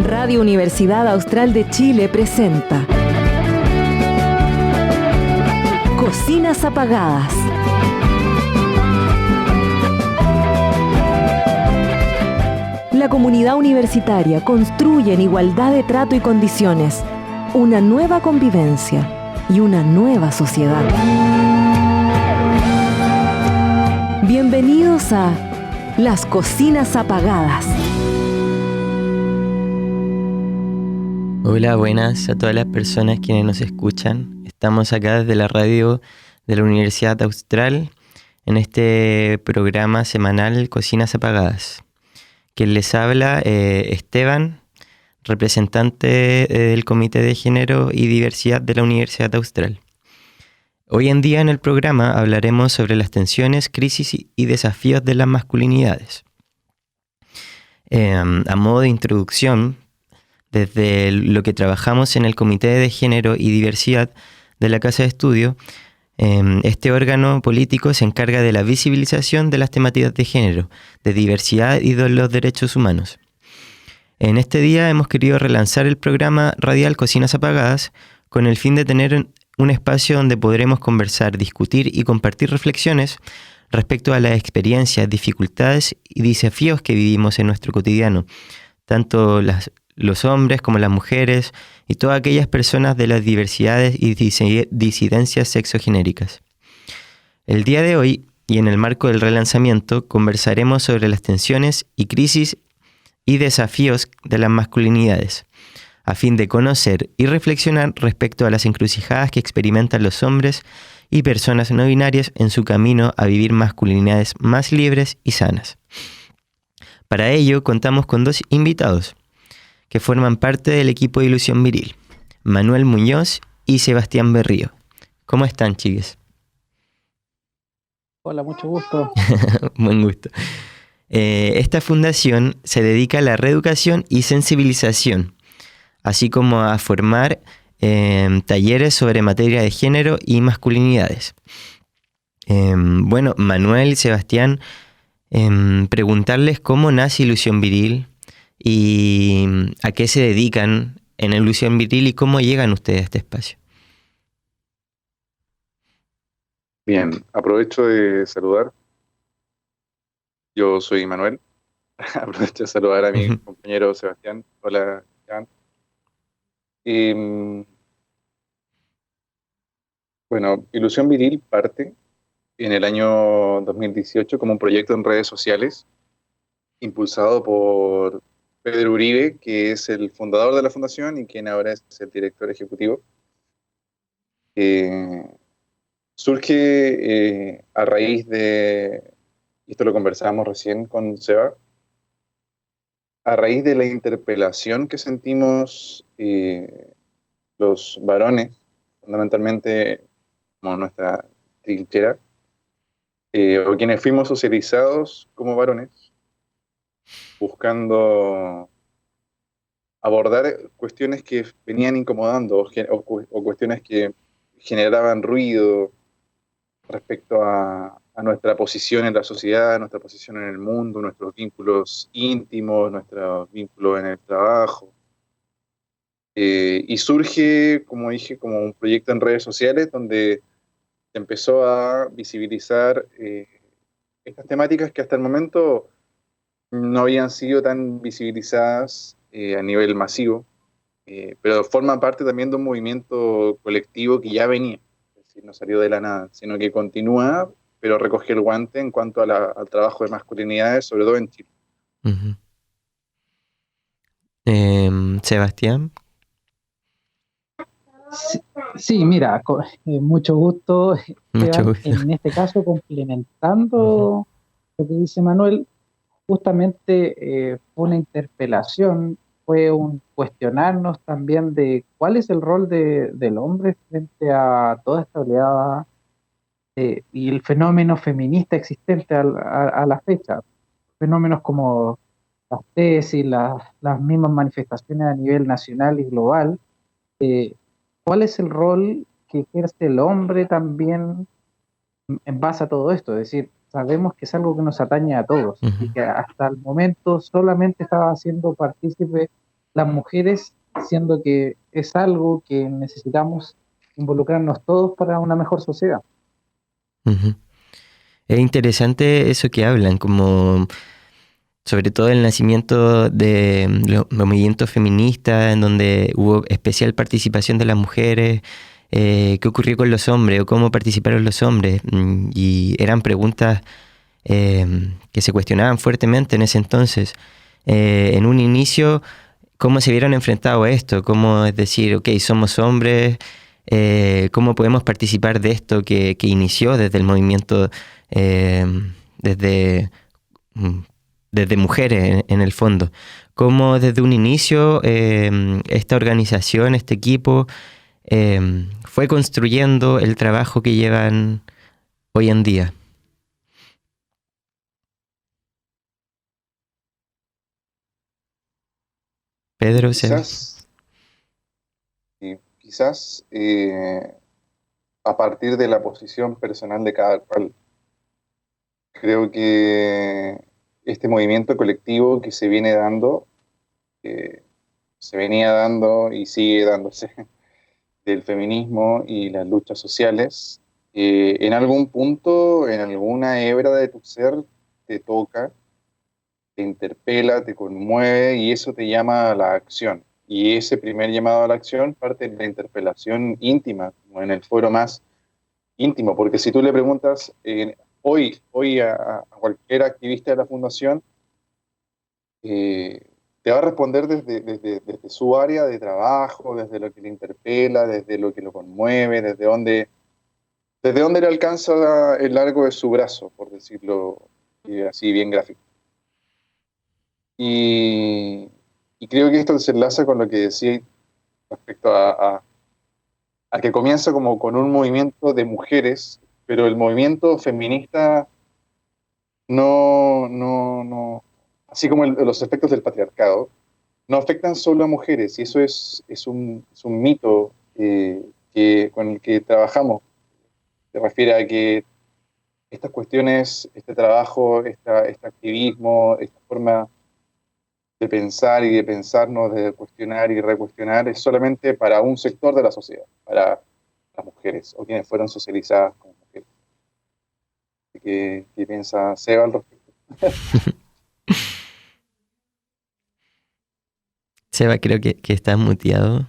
Radio Universidad Austral de Chile presenta Cocinas Apagadas. La comunidad universitaria construye en igualdad de trato y condiciones una nueva convivencia y una nueva sociedad. Bienvenidos a Las Cocinas Apagadas. Hola, buenas a todas las personas quienes nos escuchan. Estamos acá desde la radio de la Universidad Austral en este programa semanal Cocinas Apagadas. Quien les habla, Esteban, representante del Comité de Género y Diversidad de la Universidad Austral. Hoy en día en el programa hablaremos sobre las tensiones, crisis y desafíos de las masculinidades. A modo de introducción, desde lo que trabajamos en el Comité de Género y Diversidad de la Casa de Estudio, este órgano político se encarga de la visibilización de las temáticas de género, de diversidad y de los derechos humanos. En este día hemos querido relanzar el programa radial Cocinas Apagadas con el fin de tener un espacio donde podremos conversar, discutir y compartir reflexiones respecto a las experiencias, dificultades y desafíos que vivimos en nuestro cotidiano, tanto los hombres como las mujeres y todas aquellas personas de las diversidades y disidencias sexogenéricas. El día de hoy, y en el marco del relanzamiento, conversaremos sobre las tensiones y crisis y desafíos de las masculinidades, a fin de conocer y reflexionar respecto a las encrucijadas que experimentan los hombres y personas no binarias en su camino a vivir masculinidades más libres y sanas. Para ello, contamos con dos invitados que forman parte del equipo de Ilusión Viril, Manuel Muñoz y Sebastián Berrío. ¿Cómo están, chiques? Hola, mucho gusto. Buen gusto. Esta fundación se dedica a la reeducación y sensibilización, así como a formar talleres sobre materia de género y masculinidades. Manuel y Sebastián, preguntarles cómo nace Ilusión Viril y a qué se dedican en Ilusión Viril y cómo llegan ustedes a este espacio. Bien, aprovecho de saludar. Yo soy Manuel. Aprovecho de saludar a mi compañero Sebastián. Hola, Jan. Ilusión Viril parte en el año 2018 como un proyecto en redes sociales impulsado por Pedro Uribe, que es el fundador de la fundación y quien ahora es el director ejecutivo. Surge a raíz de, y esto lo conversábamos recién con Seba, a raíz de la interpelación que sentimos los varones, fundamentalmente como nuestra trinchera, o quienes fuimos socializados como varones, buscando abordar cuestiones que venían incomodando o cuestiones que generaban ruido respecto a nuestra posición en la sociedad, nuestra posición en el mundo, nuestros vínculos íntimos, nuestros vínculos en el trabajo. Y surge, como dije, como un proyecto en redes sociales donde se empezó a visibilizar estas temáticas que hasta el momento no habían sido tan visibilizadas a nivel masivo, pero forman parte también de un movimiento colectivo que ya venía, es decir, no salió de la nada, sino que continúa, pero recoge el guante en cuanto al trabajo de masculinidades, sobre todo en Chile. Uh-huh. Sebastián. Sí, mira, mucho gusto, Mucho Esteban. gusto. En este caso, complementando lo que dice Manuel, justamente fue una interpelación, fue un cuestionarnos también de cuál es el rol del hombre frente a toda esta oleada y el fenómeno feminista existente a la fecha. Fenómenos como las tesis, las mismas manifestaciones a nivel nacional y global. ¿Cuál es el rol que ejerce el hombre también en base a todo esto? Es decir, sabemos que es algo que nos atañe a todos y que hasta el momento solamente estaba haciendo partícipe las mujeres, siendo que es algo que necesitamos involucrarnos todos para una mejor sociedad. Ujú. Es interesante eso que hablan, como sobre todo el nacimiento de los movimientos feministas, en donde hubo especial participación de las mujeres. ¿Qué ocurrió con los hombres o cómo participaron los hombres? Y eran preguntas que se cuestionaban fuertemente en ese entonces. En un inicio, ¿cómo se vieron enfrentados a esto? ¿Cómo es decir, ok, somos hombres, cómo podemos participar de esto que inició desde el movimiento, desde mujeres en el fondo? ¿Cómo desde un inicio esta organización, este equipo, fue construyendo el trabajo que llevan hoy en día? Pedro, quizás a partir de la posición personal de cada cual. Creo que este movimiento colectivo que se viene dando, se venía dando y sigue dándose, del feminismo y las luchas sociales, en algún punto, en alguna hebra de tu ser, te toca, te interpela, te conmueve y eso te llama a la acción. Y ese primer llamado a la acción parte de la interpelación íntima, como en el foro más íntimo, porque si tú le preguntas hoy a cualquier activista de la Fundación, te va a responder desde su área de trabajo, desde lo que le interpela, desde lo que lo conmueve, desde dónde le alcanza el largo de su brazo, por decirlo así bien gráfico. Y creo que esto se enlaza con lo que decía respecto a que comienza como con un movimiento de mujeres, pero el movimiento feminista no así como los efectos del patriarcado, no afectan solo a mujeres, y eso es un mito con el que trabajamos. Se refiere a que estas cuestiones, este trabajo, este activismo, esta forma de pensar y de pensarnos, de cuestionar y recuestionar, es solamente para un sector de la sociedad, para las mujeres o quienes fueron socializadas como mujeres. ¿Qué piensa Seba al respecto? Seba, creo que estás muteado.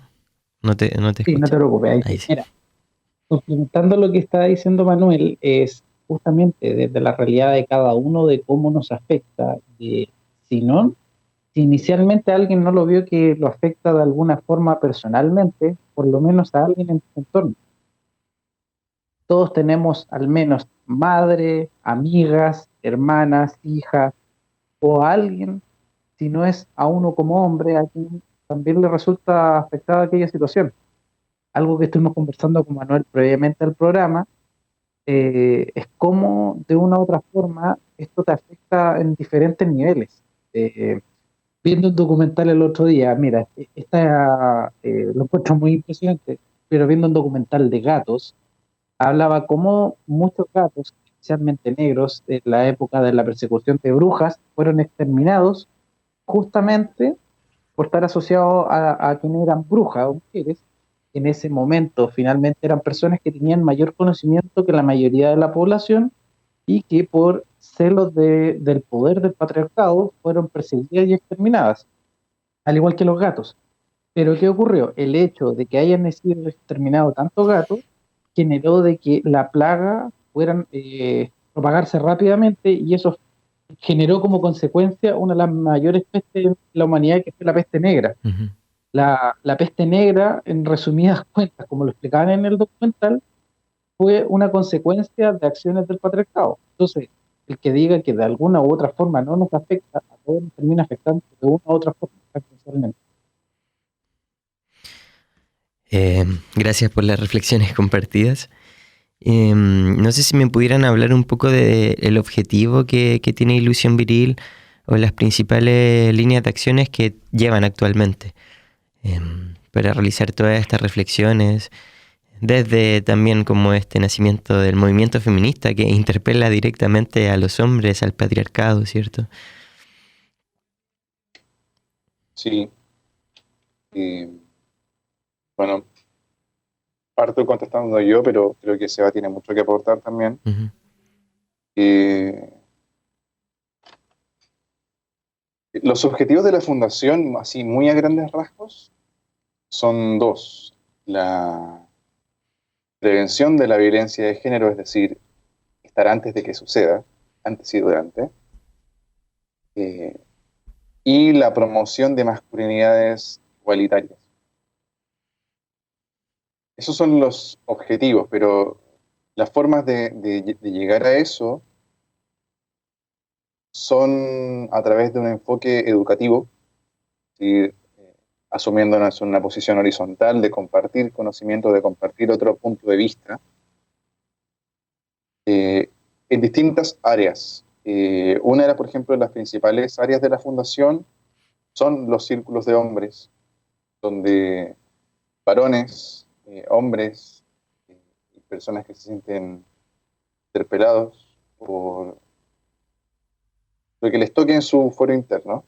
No te Sí, no escucho. te preocupes. Ahí sí. Mira, complementando lo que está diciendo Manuel, es justamente desde la realidad de cada uno, de cómo nos afecta. Si inicialmente alguien no lo vio que lo afecta de alguna forma personalmente, por lo menos a alguien en tu entorno. Todos tenemos al menos madre, amigas, hermanas, hijas, o a alguien, si no es a uno como hombre, a quien también le resulta afectada aquella situación. Algo que estuvimos conversando con Manuel previamente al programa, es cómo de una u otra forma esto te afecta en diferentes niveles. Viendo un documental el otro día, mira, lo encuentro muy impresionante, pero viendo un documental de gatos, hablaba cómo muchos gatos, especialmente negros, en la época de la persecución de brujas, fueron exterminados justamente por estar asociados a quienes eran brujas o mujeres. En ese momento finalmente eran personas que tenían mayor conocimiento que la mayoría de la población y que por celos del poder del patriarcado fueron perseguidas y exterminadas, al igual que los gatos. Pero ¿qué ocurrió? El hecho de que hayan sido exterminados tantos gatos generó de que la plaga fueran propagarse rápidamente, y eso generó como consecuencia una de las mayores pestes de la humanidad, que fue la peste negra. Uh-huh. La peste negra, en resumidas cuentas, como lo explicaban en el documental, fue una consecuencia de acciones del patriarcado. Entonces, el que diga que de alguna u otra forma no nos afecta, a todos nos termina afectando de una u otra forma, esencialmente. Gracias por las reflexiones compartidas. No sé si me pudieran hablar un poco del objetivo que tiene Ilusión Viril o las principales líneas de acciones que llevan actualmente para realizar todas estas reflexiones desde también como este nacimiento del movimiento feminista que interpela directamente a los hombres, al patriarcado, ¿cierto? Sí. Y, bueno, parto contestando yo, pero creo que Seba tiene mucho que aportar también. Ujú. Los objetivos de la fundación, así muy a grandes rasgos, son dos. La prevención de la violencia de género, es decir, estar antes de que suceda, antes y durante, eh, y la promoción de masculinidades igualitarias. Esos son los objetivos, pero las formas de llegar a eso son a través de un enfoque educativo, ¿sí? Asumiéndonos en una posición horizontal de compartir conocimiento, de compartir otro punto de vista, en distintas áreas. Una de por ejemplo, las principales áreas de la fundación son los círculos de hombres, donde varones, hombres, y personas que se sienten interpelados por lo que les toque en su foro interno.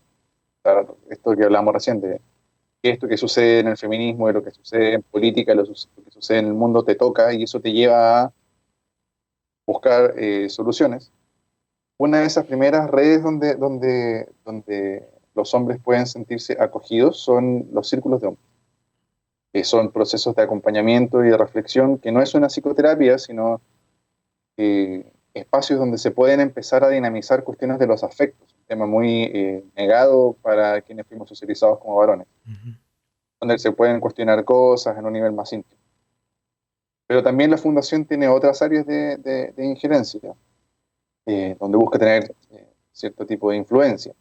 Claro, esto que hablamos recién de que esto que sucede en el feminismo, de lo que sucede en política, lo que sucede en el mundo te toca y eso te lleva a buscar soluciones. Una de esas primeras redes donde los hombres pueden sentirse acogidos son los círculos de hombres, que son procesos de acompañamiento y de reflexión, que no es una psicoterapia, sino espacios donde se pueden empezar a dinamizar cuestiones de los afectos, un tema muy negado para quienes fuimos socializados como varones, Ujú. donde se pueden cuestionar cosas en un nivel más íntimo. Pero también la fundación tiene otras áreas de injerencia, donde busca tener cierto tipo de influencia.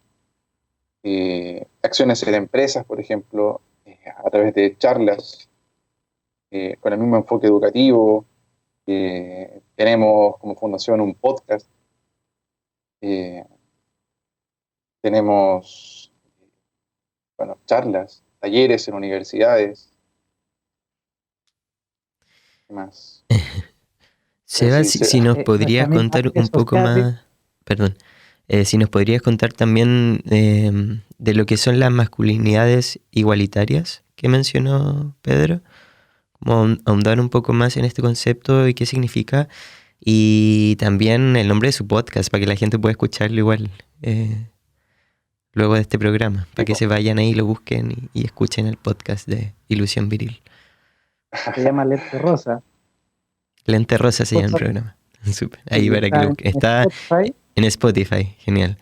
Acciones en empresas, por ejemplo, a través de charlas, con el mismo enfoque educativo. Tenemos como fundación un podcast, eh, tenemos bueno, charlas, talleres en universidades, ¿qué más? Seba, Sí, si nos Nuestra podrías misma contar red un poco social. más, perdón, si nos podrías contar también de lo que son las masculinidades igualitarias que mencionó Pedro, como ahondar un poco más en este concepto y qué significa, y también el nombre de su podcast para que la gente pueda escucharlo igual luego de este programa, para que Tipo, se vayan ahí, lo busquen y escuchen el podcast de Ilusión Viril. Se llama Lente Rosa. Lente Rosa se llama el Podcast, programa. Súper. Ahí y para que está lo en busquen. Está Spotify. en Spotify, genial.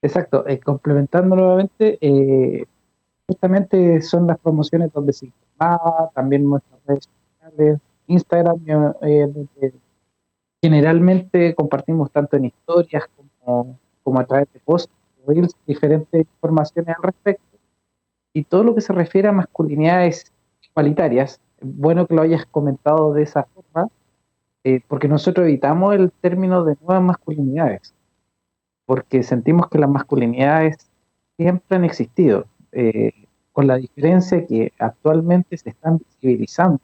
Exacto, complementando nuevamente, justamente son las promociones donde se informa, también nuestras redes sociales, Instagram, donde generalmente compartimos tanto en historias como a través de posts, reels, diferentes informaciones al respecto. Y todo lo que se refiere a masculinidades igualitarias, bueno que lo hayas comentado de esa forma, porque nosotros evitamos el término de nuevas masculinidades, porque sentimos que las masculinidades siempre han existido, con la diferencia que actualmente se están visibilizando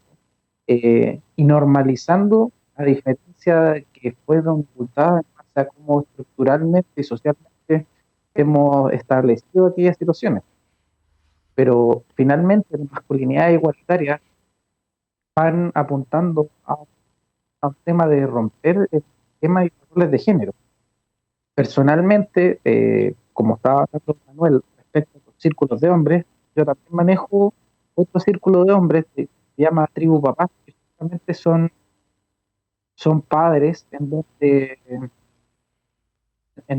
y normalizando, a diferencia de que fueron ocultadas en base a cómo estructuralmente y socialmente hemos establecido aquellas situaciones. Pero finalmente las masculinidades igualitarias van apuntando a un tema de romper el tema de los roles de género. Personalmente, como estaba hablando Manuel respecto a los círculos de hombres, yo también manejo otro círculo de hombres que se llama Tribu Papás, que justamente son padres en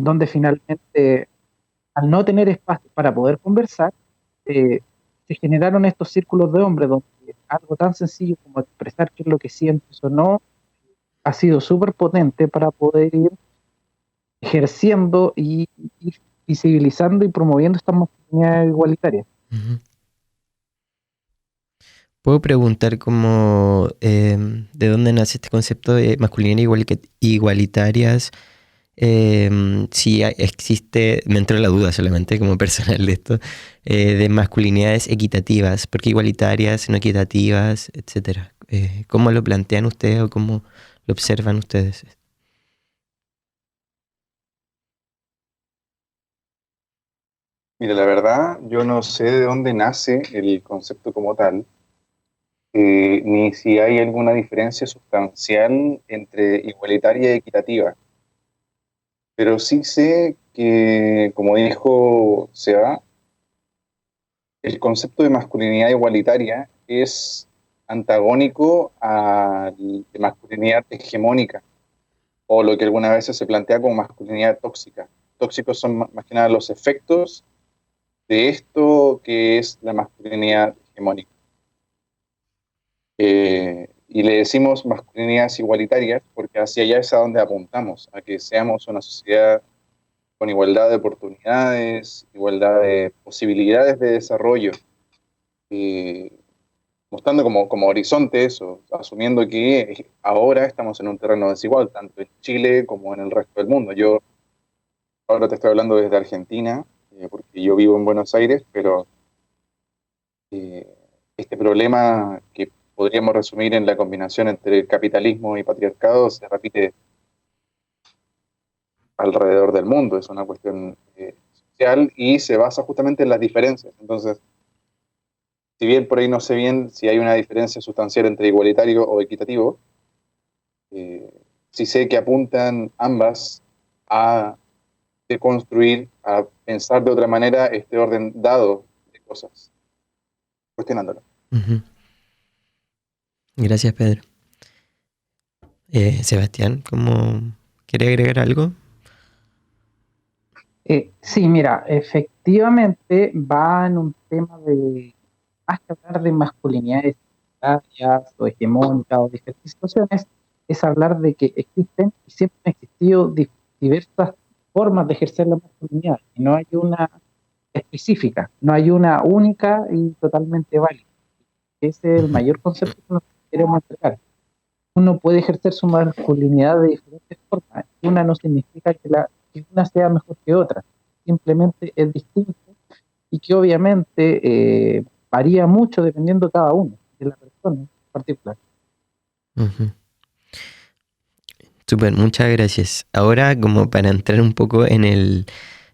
donde finalmente, al no tener espacio para poder conversar, se generaron estos círculos de hombres donde algo tan sencillo como expresar qué es lo que sientes o no ha sido súper potente para poder ir ejerciendo y visibilizando y promoviendo esta masculinidad igualitaria. Ujú. Puedo preguntar cómo de dónde nace este concepto de masculinidad igualitarias si existe, me entró la duda solamente como personal de esto, de masculinidades equitativas, porque igualitarias, no equitativas, etcétera. ¿Cómo lo plantean ustedes o cómo lo observan ustedes? Mira, la verdad, yo no sé de dónde nace el concepto como tal, ni si hay alguna diferencia sustancial entre igualitaria y equitativa. Pero sí sé que, como dijo Seba, el concepto de masculinidad igualitaria es antagónico a la masculinidad hegemónica, o lo que algunas veces se plantea como masculinidad tóxica. Tóxicos son más que nada los efectos de esto que es la masculinidad hegemónica. Y le decimos masculinidades igualitarias porque hacia allá es a donde apuntamos, a que seamos una sociedad con igualdad de oportunidades, igualdad de posibilidades de desarrollo, mostrando como horizonte eso, asumiendo que ahora estamos en un terreno desigual, tanto en Chile como en el resto del mundo. Yo ahora te estoy hablando desde Argentina, porque yo vivo en Buenos Aires, pero eh, este problema que podríamos resumir en la combinación entre capitalismo y patriarcado se repite alrededor del mundo, es una cuestión social y se basa justamente en las diferencias. Entonces, si bien por ahí no sé bien si hay una diferencia sustancial entre igualitario o equitativo, sí sé que apuntan ambas a deconstruir, a pensar de otra manera este orden dado de cosas, cuestionándolo. Ujú. Gracias, Pedro. Sebastián, ¿cómo quiere agregar algo? Sí, mira, efectivamente va en un tema de, más que hablar de masculinidades identitarias o hegemónicas o diferentes situaciones, es hablar de que existen y siempre han existido diversas formas de ejercer la masculinidad. Y no hay una específica, no hay una única y totalmente válida. Ese es el Ujú, mayor concepto que nos queremos entregar. Uno puede ejercer su masculinidad de diferentes formas. Una no significa que una sea mejor que otra, simplemente es distinto y que obviamente varía mucho dependiendo de cada uno, de la persona en particular. ujú. Súper, muchas gracias. Ahora, como para entrar un poco en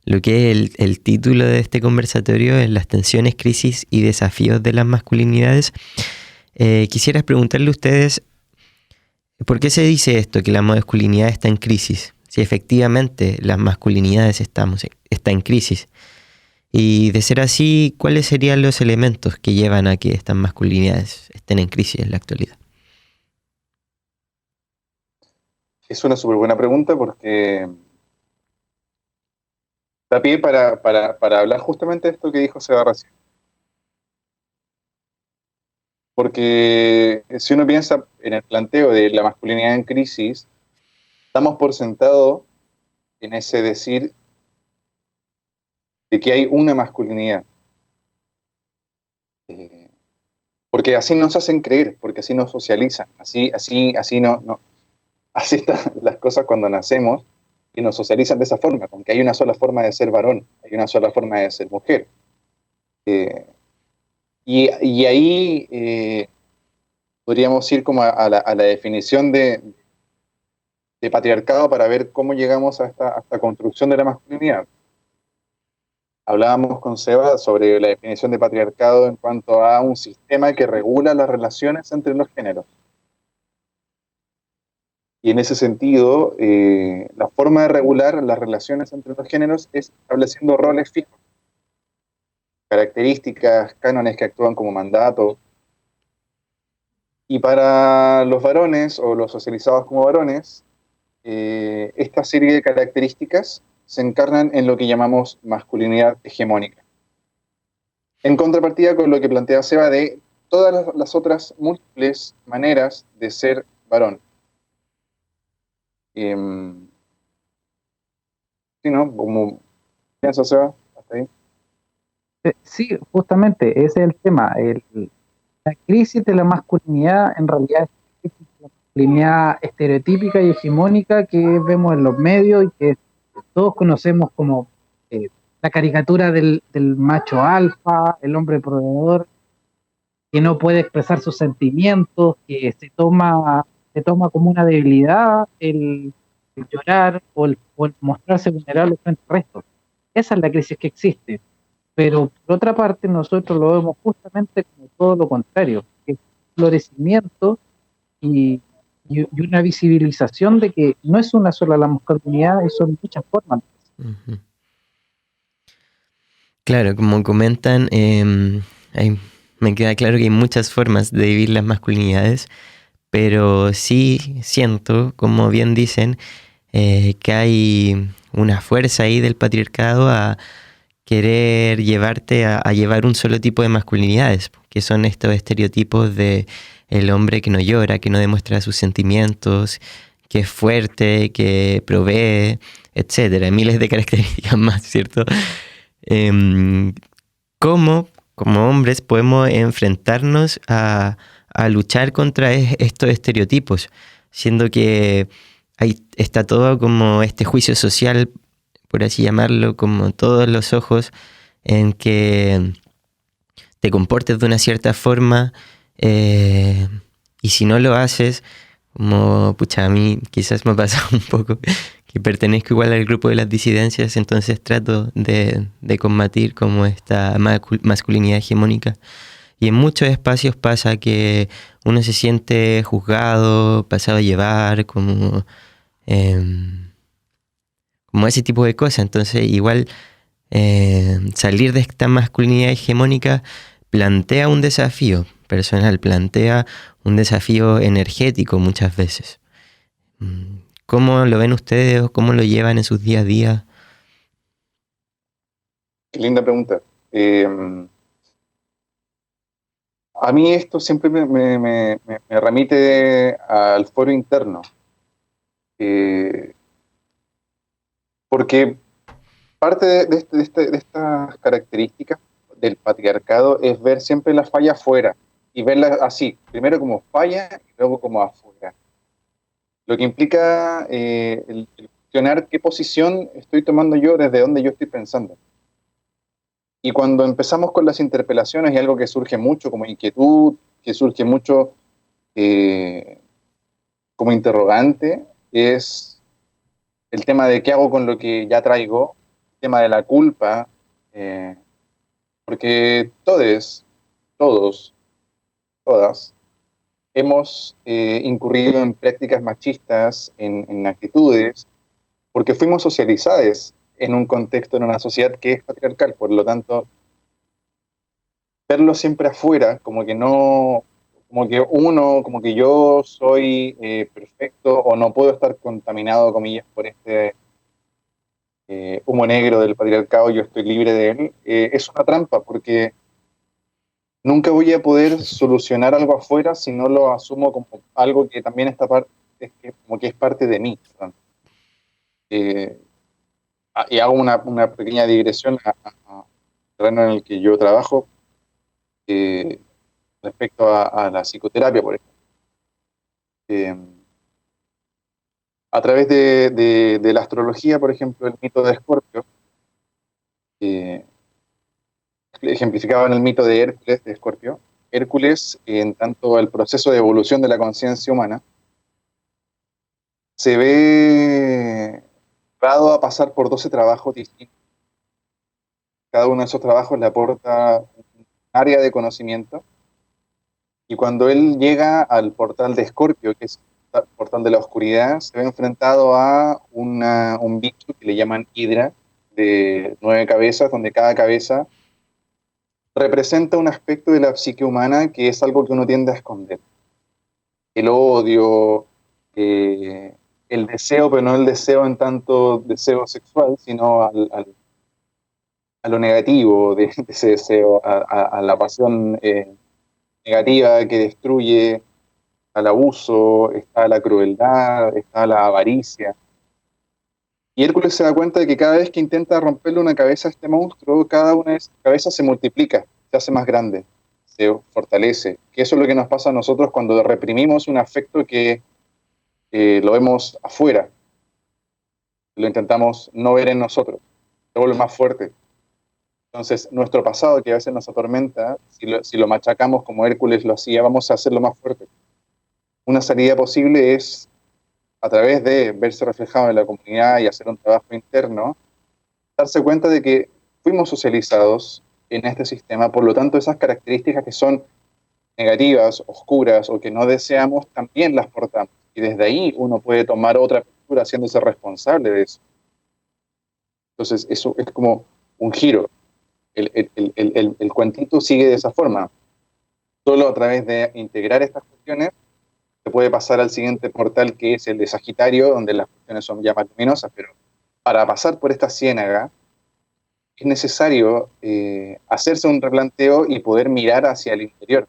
lo que es el título de este conversatorio, en las tensiones, crisis y desafíos de las masculinidades, quisiera preguntarle a ustedes, ¿por qué se dice esto, que la masculinidad está en crisis? Si efectivamente las masculinidades está en crisis. Y de ser así, ¿cuáles serían los elementos que llevan a que estas masculinidades estén en crisis en la actualidad? Es una súper buena pregunta porque da pie para hablar justamente de esto que dijo Seba recién. Porque si uno piensa en el planteo de la masculinidad en crisis, damos por sentado en ese decir de que hay una masculinidad. Eh, Porque así nos hacen creer, porque así nos socializan, así no, así están las cosas cuando nacemos y nos socializan de esa forma, con que hay una sola forma de ser varón, hay una sola forma de ser mujer. Eh, y ahí podríamos ir como a la definición de patriarcado para ver cómo llegamos a esta construcción de la masculinidad. Hablábamos con Seba sobre la definición de patriarcado en cuanto a un sistema que regula las relaciones entre los géneros. Y en ese sentido, la forma de regular las relaciones entre los géneros es estableciendo roles fijos, características, cánones que actúan como mandato. Y para los varones o los socializados como varones, esta serie de características se encarnan en lo que llamamos masculinidad hegemónica. En contrapartida con lo que plantea Seba de todas las otras múltiples maneras de ser varón. Eh, ¿Sí, no? ¿Cómo piensa Seba? Hasta ahí. Sí, justamente ese es el tema. La crisis de la masculinidad en realidad es crisis de la masculinidad estereotípica y hegemónica que vemos en los medios y que todos conocemos como la caricatura del macho alfa, el hombre proveedor, que no puede expresar sus sentimientos, que se toma como una debilidad el llorar o el mostrarse vulnerable frente al resto. Esa es la crisis que existe. Pero por otra parte, nosotros lo vemos justamente como todo lo contrario, que es florecimiento y, y una visibilización de que no es una sola la masculinidad y son muchas formas. Ujú. Claro, como comentan, me queda claro que hay muchas formas de vivir las masculinidades, pero sí siento, como bien dicen, que hay una fuerza ahí del patriarcado a querer llevarte a llevar un solo tipo de masculinidades, que son estos estereotipos de el hombre que no llora, que no demuestra sus sentimientos, que es fuerte, que provee, etcétera, miles de características más, ¿cierto? Em, ¿Cómo, como hombres, podemos enfrentarnos a luchar contra estos estereotipos? Siendo que ahí está todo como este juicio social, por así llamarlo, como todos los ojos en que te comportes de una cierta forma, eh, y si no lo haces, como, pucha, a mí quizás me ha pasado un poco que pertenezco igual al grupo de las disidencias, entonces trato de combatir como esta masculinidad hegemónica. Y en muchos espacios pasa que uno se siente juzgado, pasado a llevar, como ese tipo de cosas. Entonces igual salir de esta masculinidad hegemónica plantea un desafío personal, plantea un desafío energético muchas veces. ¿Cómo lo ven ustedes o cómo lo llevan en sus día a día? Qué linda pregunta. A mí esto siempre me remite al foro interno, porque parte de estas características del patriarcado es ver siempre la falla afuera y verla así, primero como falla y luego como afuera. Lo que implica el cuestionar qué posición estoy tomando yo desde donde yo estoy pensando. Y cuando empezamos con las interpelaciones, y algo que surge mucho como inquietud, que surge mucho eh, como interrogante, es el tema de qué hago con lo que ya traigo, el tema de la culpa, eh, porque todos, todas, hemos incurrido en prácticas machistas, en actitudes, porque fuimos socializados en un contexto, en una sociedad que es patriarcal. Por lo tanto, verlo siempre afuera, como que no, como que uno, como que yo soy perfecto o no puedo estar contaminado, comillas, por este humo negro del patriarcado, yo estoy libre de él, es una trampa, porque nunca voy a poder solucionar algo afuera si no lo asumo como algo que también está como que es parte de mí. Eh, y hago una pequeña digresión al terreno en el que yo trabajo, eh, respecto a la psicoterapia, por ejemplo. Eh, a través de la astrología, por ejemplo, el mito de Escorpio, eh, ejemplificado en el mito de Hércules, de Escorpio. Hércules, en tanto el proceso de evolución de la conciencia humana, se ve dado a pasar por 12 trabajos distintos. Cada uno de esos trabajos le aporta un área de conocimiento, y cuando él llega al portal de Escorpio, que es el portal de la oscuridad, se ve enfrentado a un bicho que le llaman Hidra, de 9 cabezas, donde cada cabeza representa un aspecto de la psique humana que es algo que uno tiende a esconder. El odio, el deseo, pero no el deseo en tanto deseo sexual, sino a lo negativo de ese deseo, a la pasión negativa que destruye, al abuso, está la crueldad, está la avaricia. Y Hércules se da cuenta de que cada vez que intenta romperle una cabeza a este monstruo, cada una de esas cabezas se multiplica, se hace más grande, se fortalece. Que eso es lo que nos pasa a nosotros cuando reprimimos un afecto que lo vemos afuera, lo intentamos no ver en nosotros, se vuelve más fuerte. Entonces, nuestro pasado, que a veces nos atormenta, si lo machacamos como Hércules lo hacía, vamos a hacerlo más fuerte. Una salida posible es, a través de verse reflejado en la comunidad y hacer un trabajo interno, darse cuenta de que fuimos socializados en este sistema, por lo tanto, esas características que son negativas, oscuras o que no deseamos, también las portamos. Y desde ahí uno puede tomar otra postura haciéndose responsable de eso. Entonces, eso es como un giro. El cuentito sigue de esa forma. Solo a través de integrar estas cuestiones se puede pasar al siguiente portal, que es el de Sagitario, donde las cuestiones son ya más luminosas, pero para pasar por esta ciénaga es necesario hacerse un replanteo y poder mirar hacia el interior.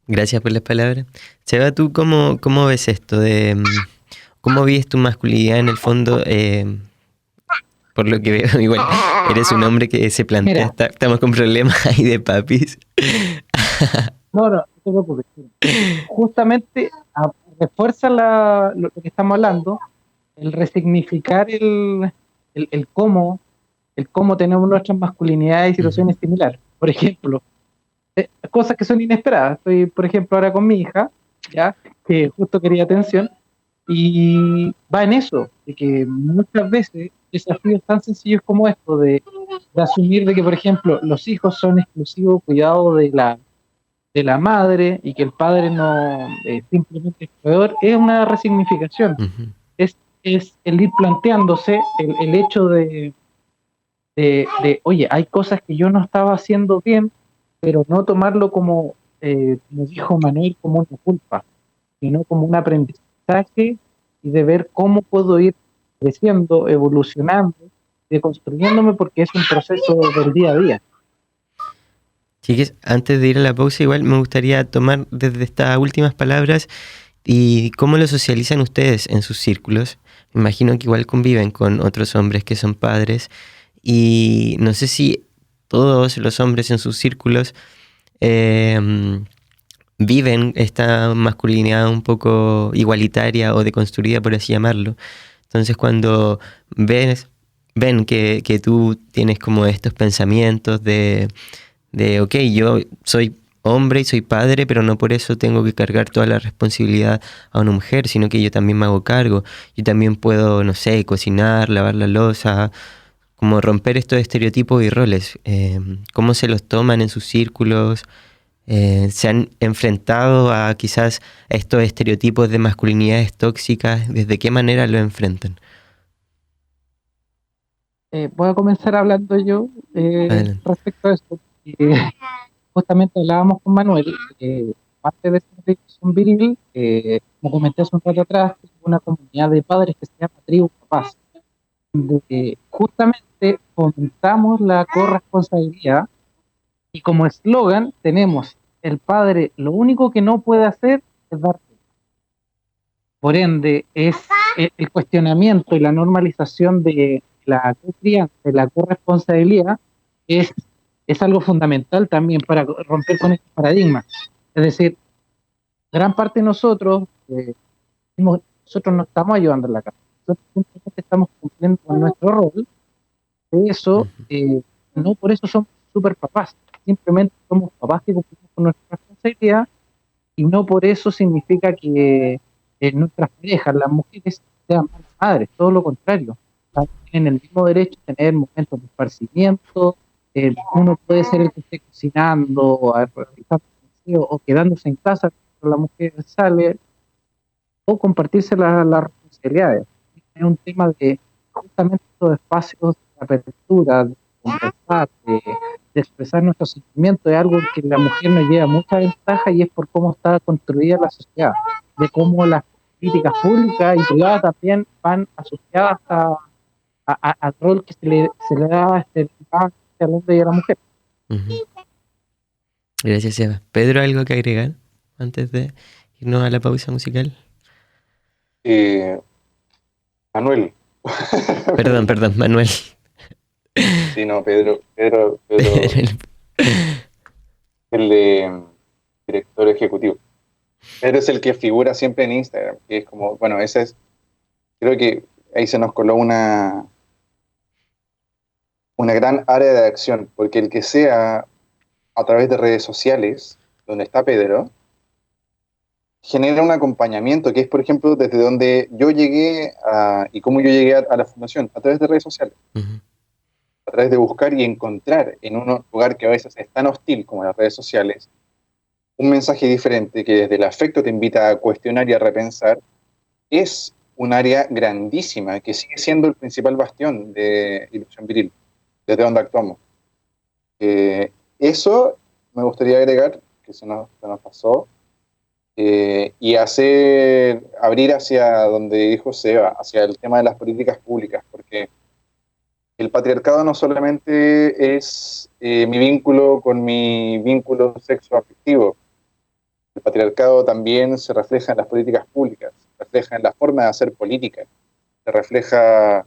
Gracias por las palabras. Seba, ¿tú cómo ves esto? ¿Cómo vives tu masculinidad en el fondo? Por lo que veo, igual eres un hombre que se plantea. Mira. Estamos con problemas ahí de papis. No te preocupes. Justamente refuerza lo que estamos hablando, el resignificar el cómo tenemos nuestras masculinidades y situaciones similares. Por ejemplo, cosas que son inesperadas. Estoy, por ejemplo, ahora con mi hija, ya, que justo quería atención, y va en eso, de que muchas veces desafíos tan sencillos como esto, de asumir de que, por ejemplo, los hijos son exclusivo cuidado de la madre y que el padre no simplemente es proveedor, es una resignificación. Uh-huh. Es el ir planteándose el hecho de, oye, hay cosas que yo no estaba haciendo bien, pero no tomarlo como dijo Manuel, como una culpa, sino como un aprendizaje y de ver cómo puedo ir creciendo, evolucionando, deconstruyéndome, porque es un proceso del día a día. Chiques, antes de ir a la pausa, igual me gustaría tomar desde estas últimas palabras y cómo lo socializan ustedes en sus círculos. Me imagino que igual conviven con otros hombres que son padres y no sé si todos los hombres en sus círculos viven esta masculinidad un poco igualitaria o deconstruida, por así llamarlo. Entonces cuando ven que tú tienes como estos pensamientos de ok, yo soy hombre y soy padre, pero no por eso tengo que cargar toda la responsabilidad a una mujer, sino que yo también me hago cargo. Yo también puedo, no sé, cocinar, lavar la loza, como romper estos estereotipos y roles. ¿Cómo se los toman en sus círculos? ¿Se han enfrentado a quizás estos estereotipos de masculinidades tóxicas? ¿Desde qué manera lo enfrentan? Voy a comenzar hablando yo Adelante. respecto a esto. Justamente hablábamos con Manuel, parte de esta educación viril, como comenté hace un rato atrás, es una comunidad de padres que se llama Tribu Papás, donde justamente fomentamos la corresponsabilidad y como eslogan tenemos: el padre lo único que no puede hacer es dar. Por ende, es el cuestionamiento y la normalización de la crianza, de la corresponsabilidad, es algo fundamental también para romper con este paradigma. Es decir, gran parte de nosotros no estamos ayudando en la casa, nosotros simplemente estamos cumpliendo con nuestro rol. De eso, no por eso somos super papás, simplemente somos papás que cumplimos con nuestra responsabilidad, y no por eso significa que nuestras parejas, las mujeres, sean malas madres, todo lo contrario. Tienen el mismo derecho a tener momentos de esparcimiento. Uno puede ser el que esté cocinando, o quedándose en casa cuando la mujer sale, o compartirse las responsabilidades. Es un tema de justamente estos espacios de apertura, de conversar, de expresar nuestros sentimientos. Es algo que la mujer nos lleva mucha ventaja, y es por cómo está construida la sociedad, de cómo las políticas públicas y privadas también van asociadas al rol que se le da al hombre y a la mujer. Uh-huh. Gracias, Seba. ¿Pedro, algo que agregar antes de irnos a la pausa musical? Manuel. Perdón, Manuel. Sí, no, Pedro. El director ejecutivo. Pero es el que figura siempre en Instagram, que es como, bueno, ese es, creo que ahí se nos coló una gran área de acción, porque el que sea a través de redes sociales, donde está Pedro, genera un acompañamiento, que es, por ejemplo, desde donde yo llegué y cómo yo llegué a la fundación, a través de redes sociales, a través de buscar y encontrar en un lugar que a veces es tan hostil como las redes sociales, un mensaje diferente que desde el afecto te invita a cuestionar y a repensar. Es un área grandísima que sigue siendo el principal bastión de Ilusión Viril, desde donde actuamos. Eso me gustaría agregar, que se nos pasó, y abrir hacia donde dijo Seba, hacia el tema de las políticas públicas, porque el patriarcado no solamente es mi vínculo con mi vínculo sexoafectivo. El patriarcado también se refleja en las políticas públicas, se refleja en la forma de hacer política, se refleja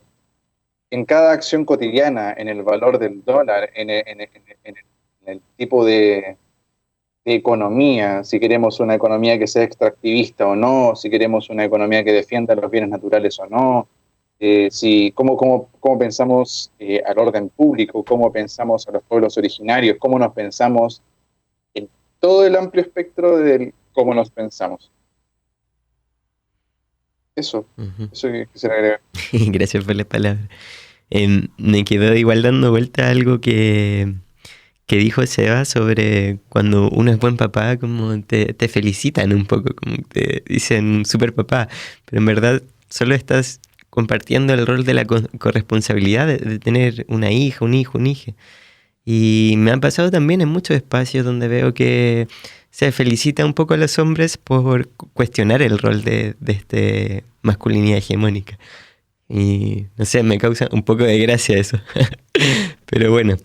en cada acción cotidiana, en el valor del dólar, en el tipo de economía, si queremos una economía que sea extractivista o no, si queremos una economía que defienda los bienes naturales o no, cómo pensamos al orden público, cómo pensamos a los pueblos originarios, cómo nos pensamos en todo el amplio espectro del cómo nos pensamos. Eso que quisiera agregar. Gracias por la palabra. Me quedó igual dando vuelta a algo que dijo Seba sobre cuando uno es buen papá, como te felicitan un poco, como te dicen super papá, pero en verdad solo estás compartiendo el rol de la corresponsabilidad de tener una hija, un hijo, un hijo. Y me ha pasado también en muchos espacios donde veo que se felicita un poco a los hombres por cuestionar el rol de esta masculinidad hegemónica. Y no sé, me causa un poco de gracia eso. Pero bueno.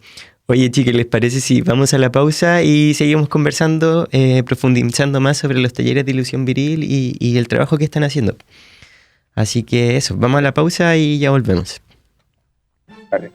Oye, chicos, ¿les parece si vamos a la pausa y seguimos conversando, profundizando más sobre los talleres de Ilusión Viril y el trabajo que están haciendo? Así que eso, vamos a la pausa y ya volvemos. Vale.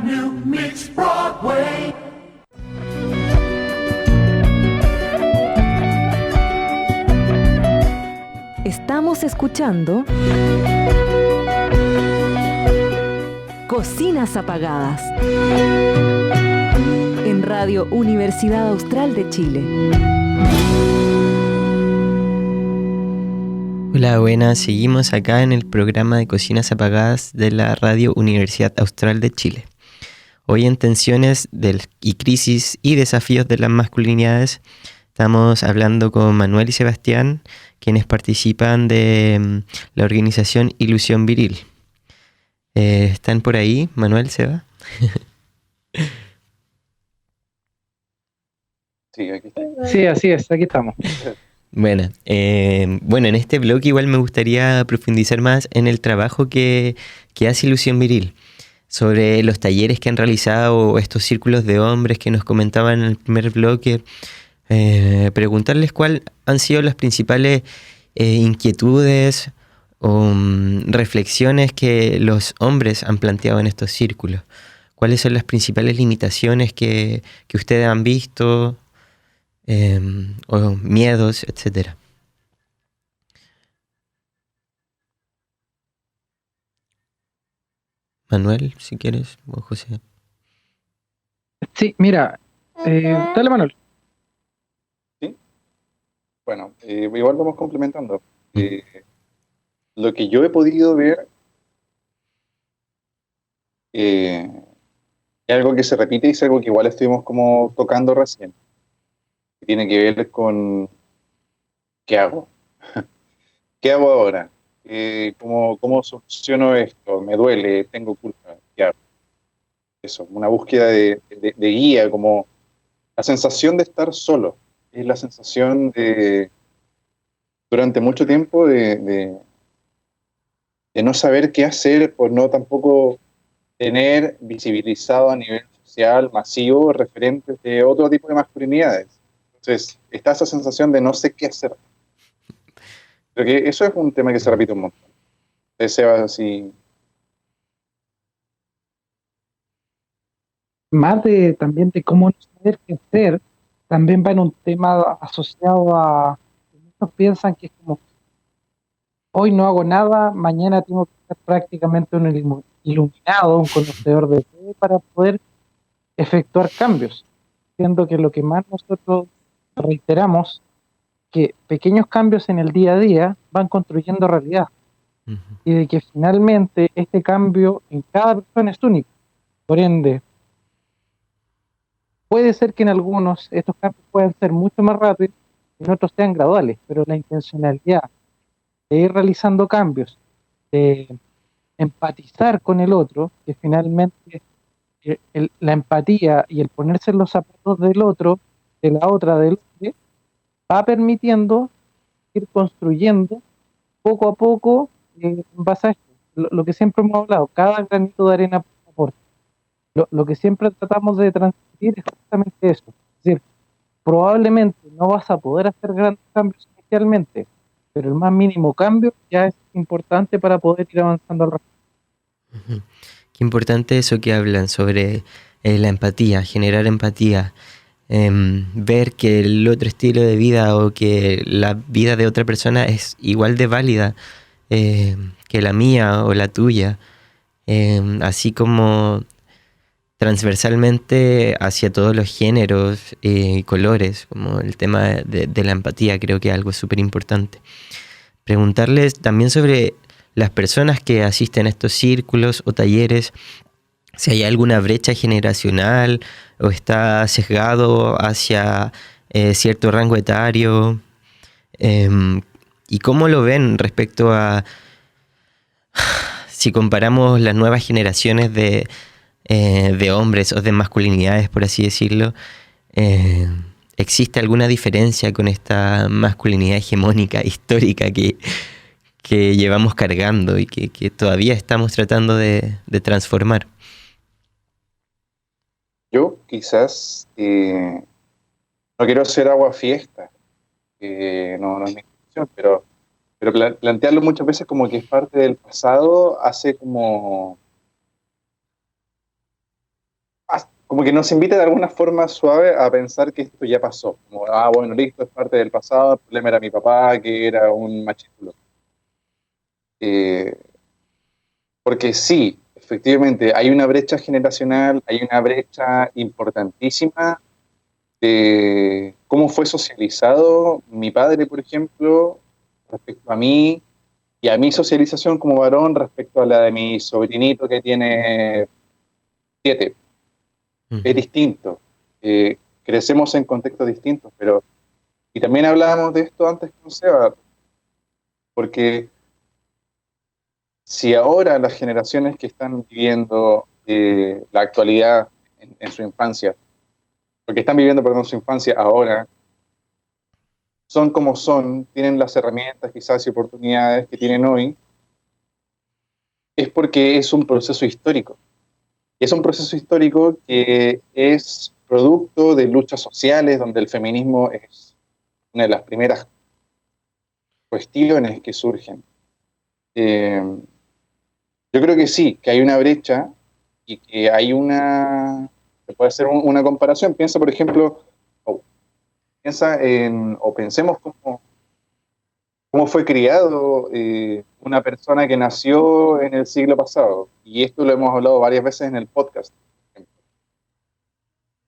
Avenue meets Broadway. Estamos escuchando Cocinas Apagadas en Radio Universidad Austral de Chile. Hola, buenas. Seguimos acá en el programa de Cocinas Apagadas de la Radio Universidad Austral de Chile. Hoy en Tensiones y Crisis y Desafíos de las Masculinidades estamos hablando con Manuel y Sebastián, quienes participan de la organización Ilusión Viril. ¿Están por ahí, Manuel, Seba? Sí, aquí está. Sí, así es, aquí estamos. Bueno, en este blog igual me gustaría profundizar más en el trabajo que hace Ilusión Viril, sobre los talleres que han realizado, estos círculos de hombres que nos comentaban en el primer bloque, preguntarles cuáles han sido las principales inquietudes o reflexiones que los hombres han planteado en estos círculos. ¿Cuáles son las principales limitaciones que ustedes han visto? O miedos, etcétera. Manuel, si quieres, o José. Sí, mira, dale, Manuel. ¿Sí? Bueno, igual vamos complementando. Lo que yo he podido ver es algo que se repite y es algo que igual estuvimos como tocando recién, que tiene que ver con ¿qué hago? ¿Qué hago ahora? ¿Cómo soluciono esto? Me duele, tengo culpa, ¿qué hago? Eso, una búsqueda de guía, como la sensación de estar solo, es la sensación de, durante mucho tiempo, de no saber qué hacer, por no tampoco tener visibilizado a nivel social, masivo, referentes de otro tipo de masculinidades. Entonces, está esa sensación de no sé qué hacer. Creo que eso es un tema que se repite un montón. Seba, así. Más de también de cómo no saber qué hacer, también va en un tema asociado a, muchos piensan que es como, hoy no hago nada, mañana tengo que ser prácticamente un iluminado, un conocedor de todo para poder efectuar cambios. Siendo que lo que más nosotros reiteramos, que pequeños cambios en el día a día van construyendo realidad. Uh-huh. Y de que finalmente este cambio en cada persona es único. Por ende, puede ser que en algunos estos cambios puedan ser mucho más rápidos y en otros sean graduales, pero la intencionalidad de ir realizando cambios, de empatizar con el otro, que finalmente la empatía y el ponerse en los zapatos del otro, de la otra, del otro, va permitiendo ir construyendo poco a poco en base a esto. Lo que siempre hemos hablado, cada granito de arena aporta. Lo que siempre tratamos de transmitir es justamente eso. Es decir, probablemente no vas a poder hacer grandes cambios inicialmente, pero el más mínimo cambio ya es importante para poder ir avanzando al respecto. Uh-huh. Qué importante eso que hablan sobre la empatía, generar empatía, ver que el otro estilo de vida o que la vida de otra persona es igual de válida que la mía o la tuya, así como transversalmente hacia todos los géneros y colores, como el tema de la empatía, creo que es algo súper importante. Preguntarles también sobre las personas que asisten a estos círculos o talleres, si hay alguna brecha generacional o está sesgado hacia cierto rango etario, y cómo lo ven respecto a si comparamos las nuevas generaciones de hombres o de masculinidades, por así decirlo, ¿existe alguna diferencia con esta masculinidad hegemónica histórica que llevamos cargando y que todavía estamos tratando de transformar? Yo quizás no quiero hacer agua fiesta, no es mi intención, pero plantearlo muchas veces como que es parte del pasado hace como como que nos invita de alguna forma suave a pensar que esto ya pasó. Como, bueno, listo, es parte del pasado, el problema era mi papá, que era un machirulo. Eh, Porque sí, efectivamente, hay una brecha generacional, hay una brecha importantísima de cómo fue socializado mi padre, por ejemplo, respecto a mí, y a mi socialización como varón respecto a la de mi sobrinito que tiene 7. Es Ujú. distinto. Crecemos en contextos distintos, pero... Y también hablábamos de esto antes con Seba, porque si ahora las generaciones que están viviendo la actualidad en su infancia, porque están viviendo, perdón, su infancia ahora, son como son, tienen las herramientas quizás y oportunidades que tienen hoy, es porque es un proceso histórico. Y es un proceso histórico que es producto de luchas sociales, donde el feminismo es una de las primeras cuestiones que surgen. Eh, yo creo que sí, que hay una brecha y que hay se puede hacer una comparación. Piensa, por ejemplo, o pensemos cómo fue criado una persona que nació en el siglo pasado. Y esto lo hemos hablado varias veces en el podcast,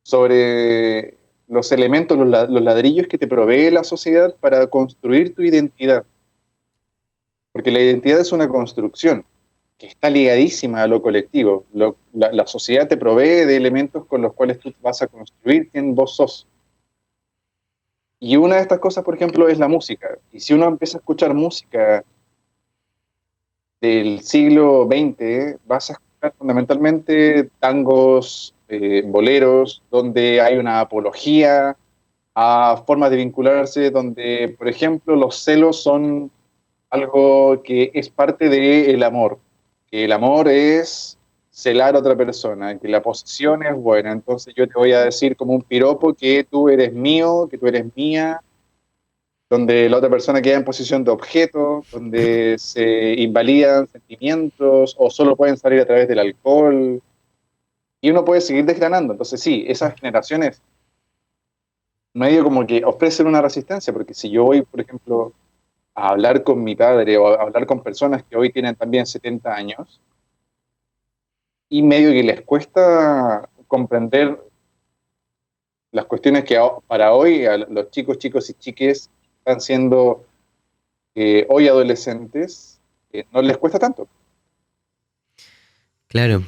sobre los elementos, los ladrillos que te provee la sociedad para construir tu identidad. Porque la identidad es una construcción que está ligadísima a lo colectivo. La sociedad te provee de elementos con los cuales tú vas a construir quién vos sos. Y una de estas cosas, por ejemplo, es la música. Y si uno empieza a escuchar música del siglo XX, vas a escuchar fundamentalmente tangos, boleros, donde hay una apología a formas de vincularse, donde, por ejemplo, los celos son algo que es parte del amor, que el amor es celar a otra persona, que la posesión es buena, entonces yo te voy a decir como un piropo que tú eres mío, que tú eres mía, donde la otra persona queda en posición de objeto, donde se invalidan sentimientos o solo pueden salir a través del alcohol, y uno puede seguir desgranando. Entonces sí, esas generaciones medio como que ofrecen una resistencia, porque si yo voy, por ejemplo, a hablar con mi padre o a hablar con personas que hoy tienen también 70 años, y medio que les cuesta comprender las cuestiones que para hoy a los chicos y chiques están siendo hoy adolescentes, no les cuesta tanto. Claro,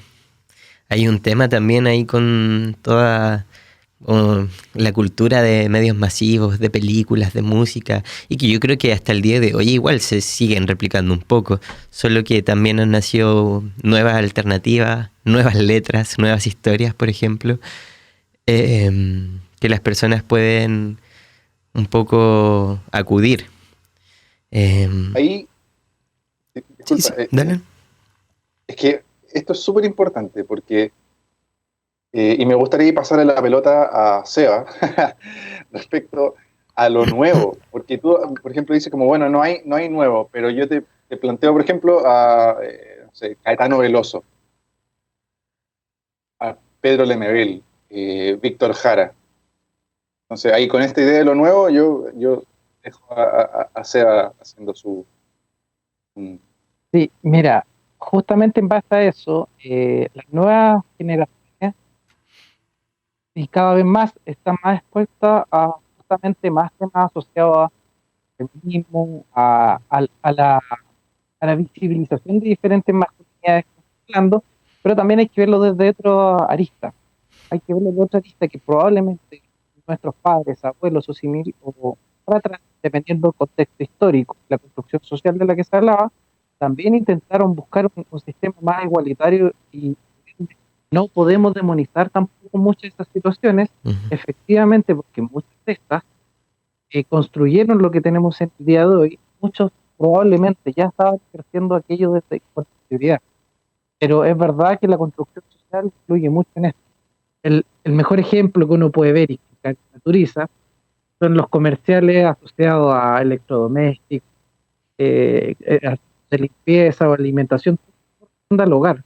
hay un tema también ahí con toda la cultura de medios masivos, de películas, de música, y que yo creo que hasta el día de hoy igual se siguen replicando un poco, solo que también han nacido nuevas alternativas, nuevas letras, nuevas historias, por ejemplo, eh, que las personas pueden un poco acudir. Ahí, Sí, disculpa, sí, dale. es que esto es súper importante porque, y me gustaría pasarle la pelota a Seba respecto a lo nuevo, porque tú, por ejemplo, dices como, bueno, no hay nuevo, pero yo te planteo, por ejemplo, a no sé, Caetano Veloso, a Pedro Lemebel, Víctor Jara. Entonces, ahí con esta idea de lo nuevo, yo dejo a Seba haciendo un- Sí, mira, justamente en base a eso, las nuevas generaciones y cada vez más están más expuestas a justamente más temas asociados a feminismo, a la visibilización de diferentes masculinidades que estamos hablando, pero también hay que verlo desde otra arista. Hay que verlo desde otra arista que probablemente nuestros padres, abuelos o para atrás, dependiendo del contexto histórico, la construcción social de la que se hablaba, también intentaron buscar un sistema más igualitario y no podemos demonizar tampoco muchas de estas situaciones, Ujú. efectivamente, porque muchas de estas construyeron lo que tenemos en el día de hoy. Muchos probablemente ya estaban ejerciendo aquello desde con anterioridad, pero es verdad que la construcción social influye mucho en esto. El mejor ejemplo que uno puede ver y que caricaturiza son los comerciales asociados a electrodomésticos, de limpieza o alimentación al hogar.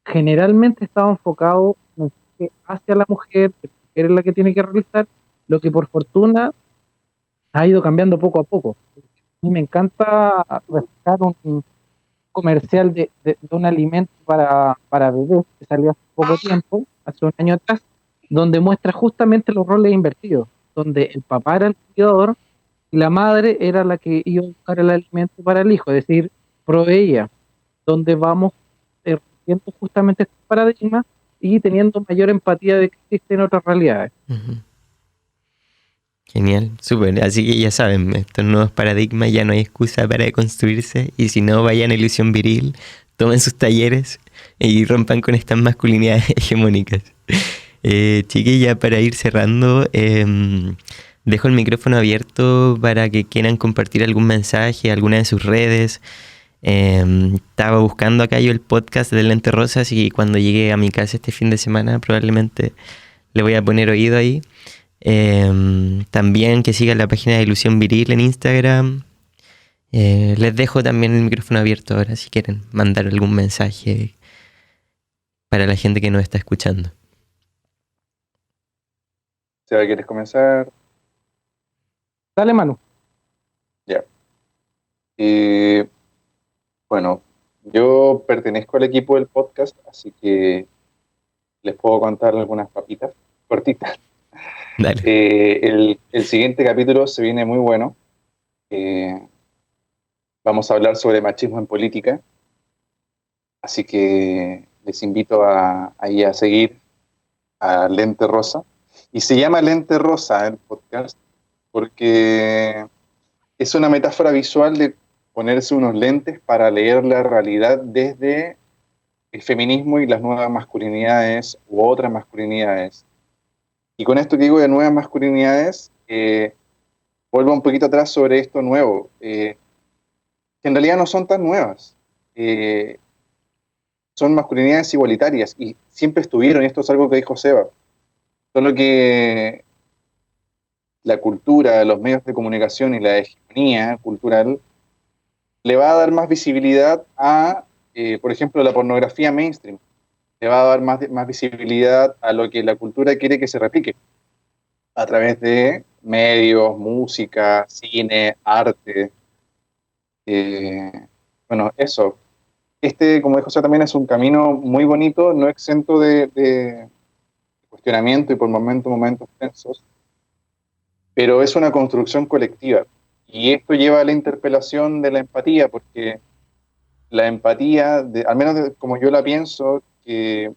Generalmente estaba enfocado en mensaje hacia la mujer, que la mujer es la que tiene que realizar, lo que por fortuna ha ido cambiando poco a poco. A mí me encanta rescatar un comercial de un alimento para bebés que salió hace poco tiempo, hace un año atrás, donde muestra justamente los roles invertidos, donde el papá era el cuidador y la madre era la que iba a buscar el alimento para el hijo, es decir, proveía, donde vamos viendo justamente este paradigma y teniendo mayor empatía de que existen otras realidades. Ujú. Genial, súper. Así que ya saben, estos nuevos paradigmas ya no hay excusa para deconstruirse. Y si no, vayan a Ilusión Viril, tomen sus talleres y rompan con estas masculinidades hegemónicas. Chiquilla, para ir cerrando, dejo el micrófono abierto para que quieran compartir algún mensaje, alguna de sus redes. Estaba buscando acá yo el podcast de Lente Rosas y cuando llegue a mi casa este fin de semana probablemente le voy a poner oído ahí. También que sigan la página de Ilusión Viril en Instagram. Les dejo también el micrófono abierto ahora si quieren mandar algún mensaje para la gente que nos está escuchando. Seba, ¿quieres comenzar? Dale, Manu. Ya. Bueno, yo pertenezco al equipo del podcast, así que les puedo contar algunas papitas cortitas. Dale. El siguiente capítulo se viene muy bueno. Vamos a hablar sobre machismo en política. Así que les invito ahí a seguir a Lente Rosa. Y se llama Lente Rosa el podcast porque es una metáfora visual de ponerse unos lentes para leer la realidad desde el feminismo y las nuevas masculinidades u otras masculinidades. Y con esto que digo de nuevas masculinidades, vuelvo un poquito atrás sobre esto nuevo, que en realidad no son tan nuevas. Son masculinidades igualitarias y siempre estuvieron, y esto es algo que dijo Seba, solo que la cultura, los medios de comunicación y la hegemonía cultural le va a dar más visibilidad a, por ejemplo, la pornografía mainstream. Le va a dar más visibilidad a lo que la cultura quiere que se replique a través de medios, música, cine, arte. Bueno, eso. Como dijo José, también es un camino muy bonito, no exento de cuestionamiento y por momentos tensos, pero es una construcción colectiva. Y esto lleva a la interpelación de la empatía, porque la empatía, al menos como yo la pienso, que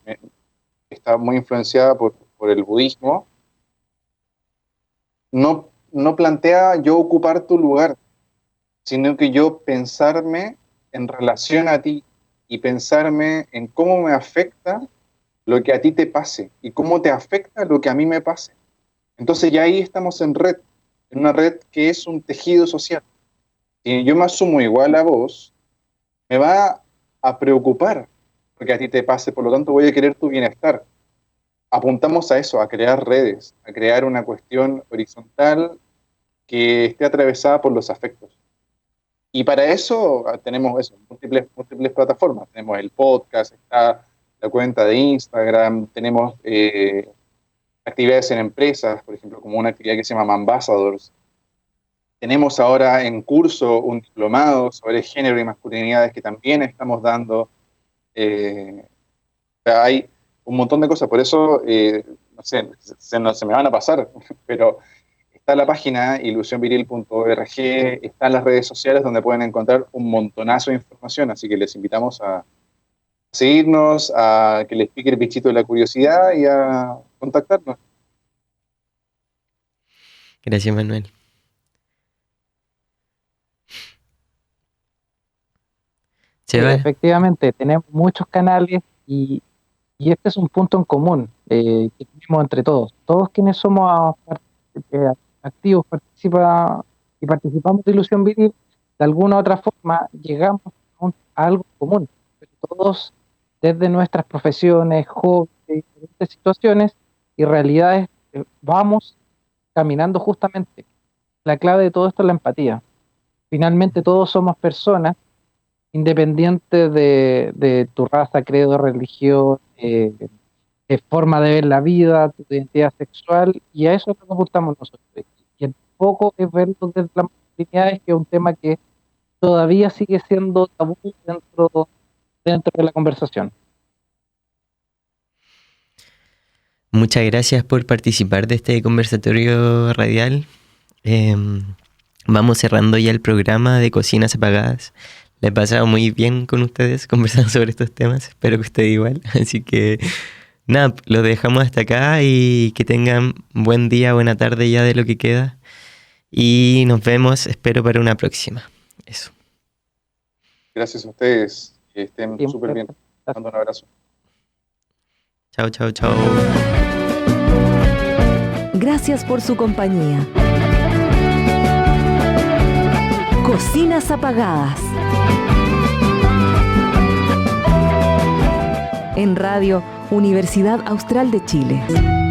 está muy influenciada por el budismo, no plantea yo ocupar tu lugar, sino que yo pensarme en relación a ti y pensarme en cómo me afecta lo que a ti te pase y cómo te afecta lo que a mí me pase. Entonces ya ahí estamos en una red que es un tejido social. Si yo me asumo igual a vos, me va a preocupar lo que a ti te pase, por lo tanto voy a querer tu bienestar. Apuntamos a eso, a crear redes, a crear una cuestión horizontal que esté atravesada por los afectos. Y para eso tenemos múltiples plataformas. Tenemos el podcast, está la cuenta de Instagram, tenemos actividades en empresas, por ejemplo, como una actividad que se llama Ambassadors. Tenemos ahora en curso un diplomado sobre género y masculinidades que también estamos dando. Hay un montón de cosas, por eso, no sé, se me van a pasar, pero está la página ilusionviril.org, están las redes sociales donde pueden encontrar un montonazo de información, así que les invitamos a seguirnos, a que les pique el bichito de la curiosidad y a contactarnos. Gracias, Manuel. Sí, efectivamente, tenemos muchos canales y este es un punto en común que tenemos entre todos. Todos quienes somos activos participamos de Ilusión Viril, de alguna u otra forma llegamos a algo común, pero todos desde nuestras profesiones, hobbies, diferentes situaciones y realidades vamos caminando justamente. La clave de todo esto es la empatía. Finalmente todos somos personas independiente de tu raza, credo, religión, forma de ver la vida, tu identidad sexual, y a eso nos apuntamos nosotros. Y el foco es verlo desde las masculinidades, que es un tema que todavía sigue siendo tabú dentro de la conversación. Muchas gracias por participar de este conversatorio radial. Vamos cerrando ya el programa de Cocinas Apagadas. Le he pasado muy bien con ustedes conversando sobre estos temas. Espero que usted igual. Así que nada, lo dejamos hasta acá y que tengan buen día, buena tarde ya de lo que queda. Y nos vemos, espero, para una próxima. Eso. Gracias a ustedes. Que estén Siempre. súper bien. Mando un abrazo. Chao, chao, chao. Gracias por su compañía. Cocinas Apagadas. En Radio Universidad Austral de Chile.